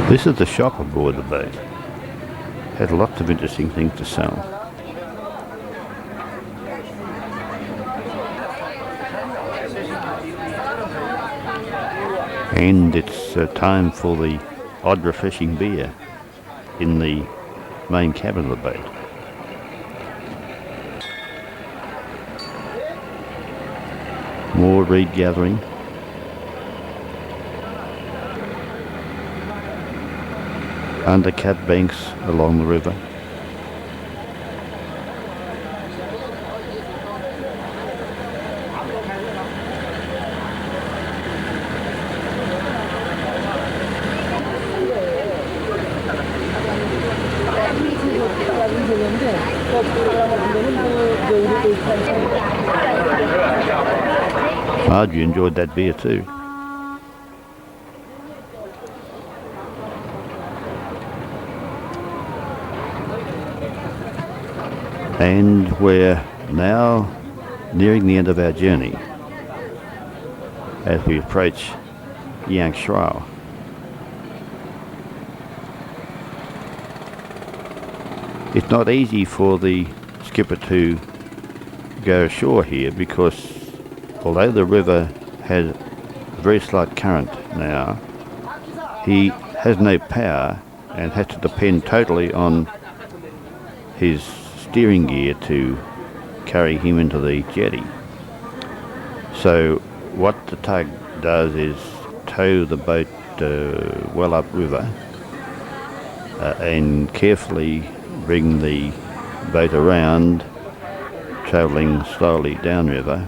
This is the shop aboard the boat. Had lots of interesting things to sell. And it's time for the odd refreshing beer in the main cabin of the boat. More reed gathering. Undercut banks along the river. Margie enjoyed that beer too. And we're now nearing the end of our journey as we approach Yangshuo. It's not easy for the skipper to go ashore here because although the river has a very slight current now, he has no power and has to depend totally on his steering gear to carry him into the jetty. So what the tug does is tow the boat well upriver and carefully bring the boat around, travelling slowly downriver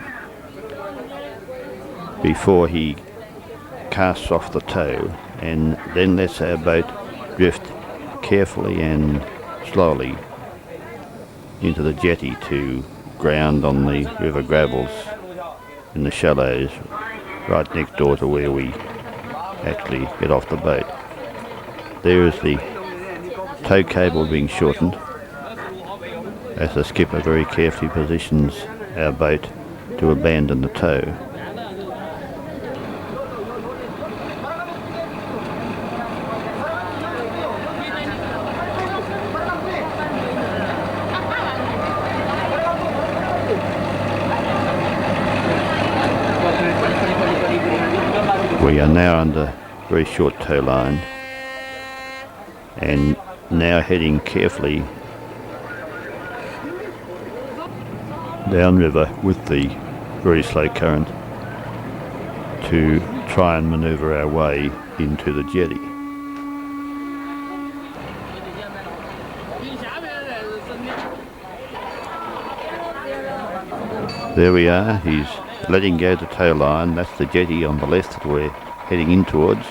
before he casts off the tow and then lets our boat drift carefully and slowly into the jetty to ground on the river gravels in the shallows right next door to where we actually get off the boat. There is the tow cable being shortened as the skipper very carefully positions our boat to abandon the tow. We are now under very short tow line and now heading carefully downriver with the very slow current to try and manoeuvre our way into the jetty. There we are, he's letting go the tow line. That's the jetty on the left that we're heading in towards,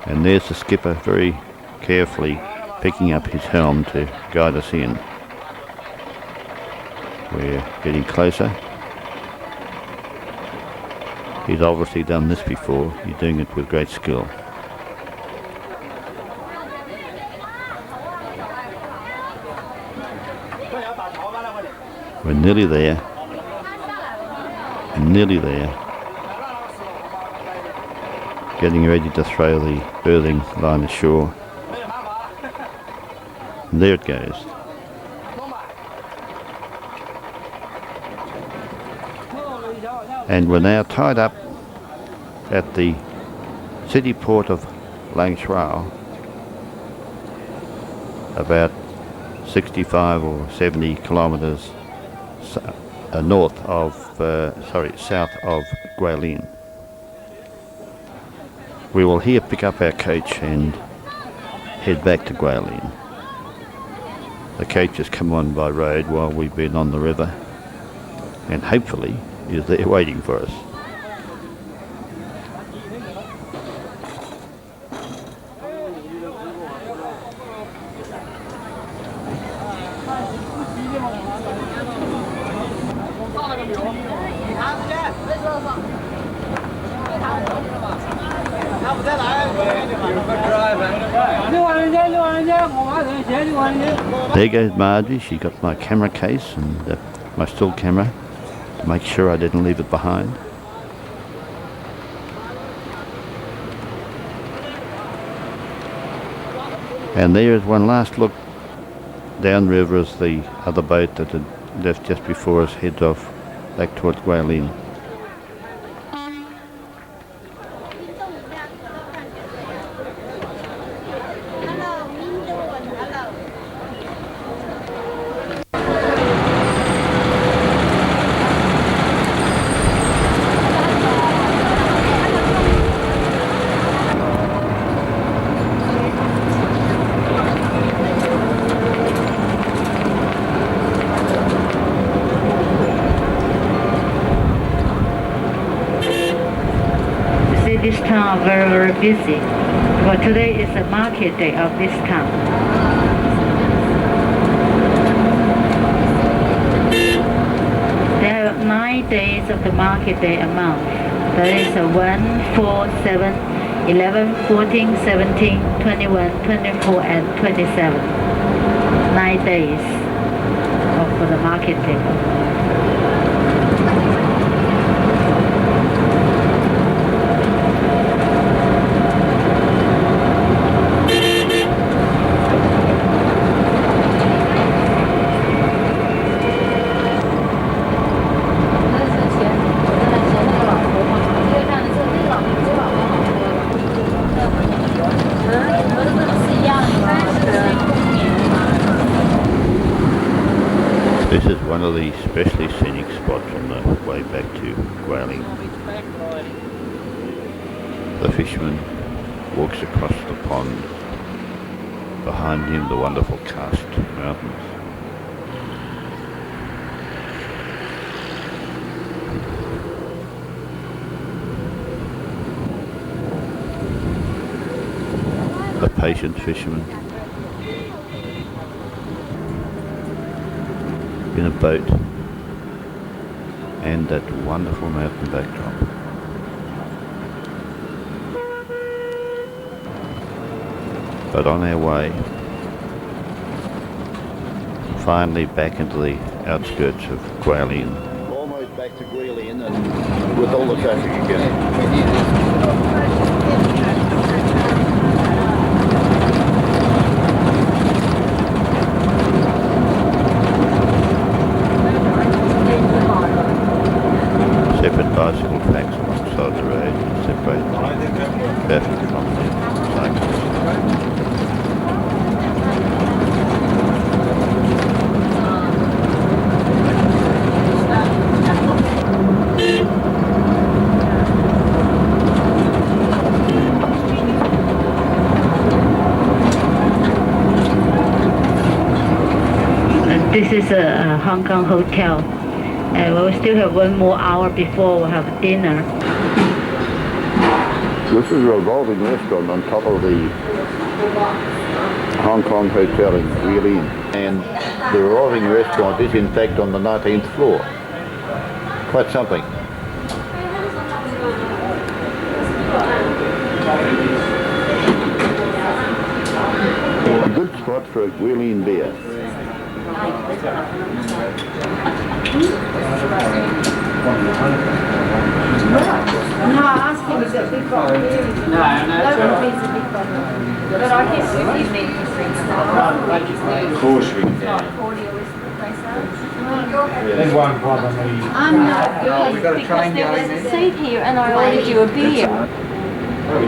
and there's the skipper very carefully picking up his helm to guide us in. We're getting closer. He's obviously done this before. He's doing it with great skill. We're nearly there. Nearly there. Getting ready to throw the berthing line ashore. And there it goes. And we're now tied up at the city port of Yangshuo, about 65 or 70 kilometres south of Guilin. We will here pick up our coach and head back to Guilin. The coach has come on by road while we've been on the river, and hopefully is there waiting for us. There goes Margie. She got my camera case and my still camera to make sure I didn't leave it behind. And there is one last look downriver as the other boat that had left just before us heads off back towards Guilin. This town very, very busy. But today is the market day of this town. There are 9 days of the market day a month. There is a 1, 4, 7, 11, 14, 17, 21, 24, and 27. 9 days for the market day. This is one of the especially scenic spots on the way back to Guilin. The fisherman walks across the pond. Behind him the wonderful karst mountains. A patient fisherman in a boat and that wonderful mountain backdrop. But on our way, finally back into the outskirts of Guilin. Almost back to Guilin and with all the traffic again. Separate bicycle tracks alongside the road separate traffic from the cyclists. This is a Hong Kong hotel. We still have 1 more hour before we have dinner. This is a revolving restaurant on top of the Hong Kong hotel in Guilin, and the revolving restaurant is in fact on the 19th floor. Quite something. A good spot for a Guilin beer. No, I asked him if it's a big bottle. No, it's a big bottle. But I guess if you need to drink stuff. Of course we can. There's one problem I'm not, because there was a seat here and I ordered you a beer. We'll be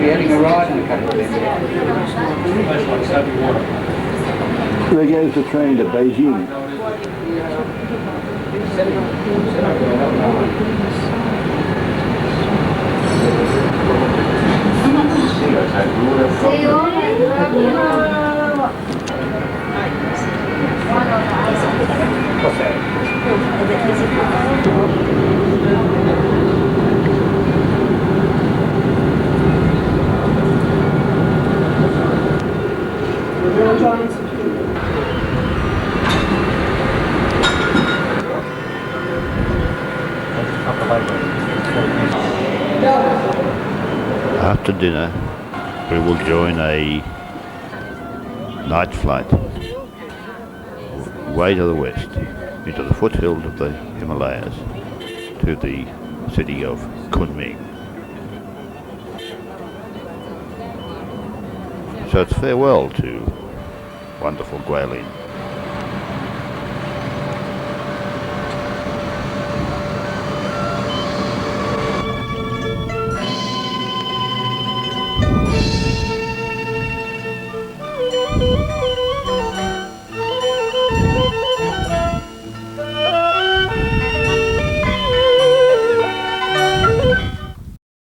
having a ride in a couple of minutes. There goes the train to Beijing. After dinner, we will join a night flight way to the west, into the foothills of the Himalayas, to the city of Kunming. So it's farewell to wonderful Guilin.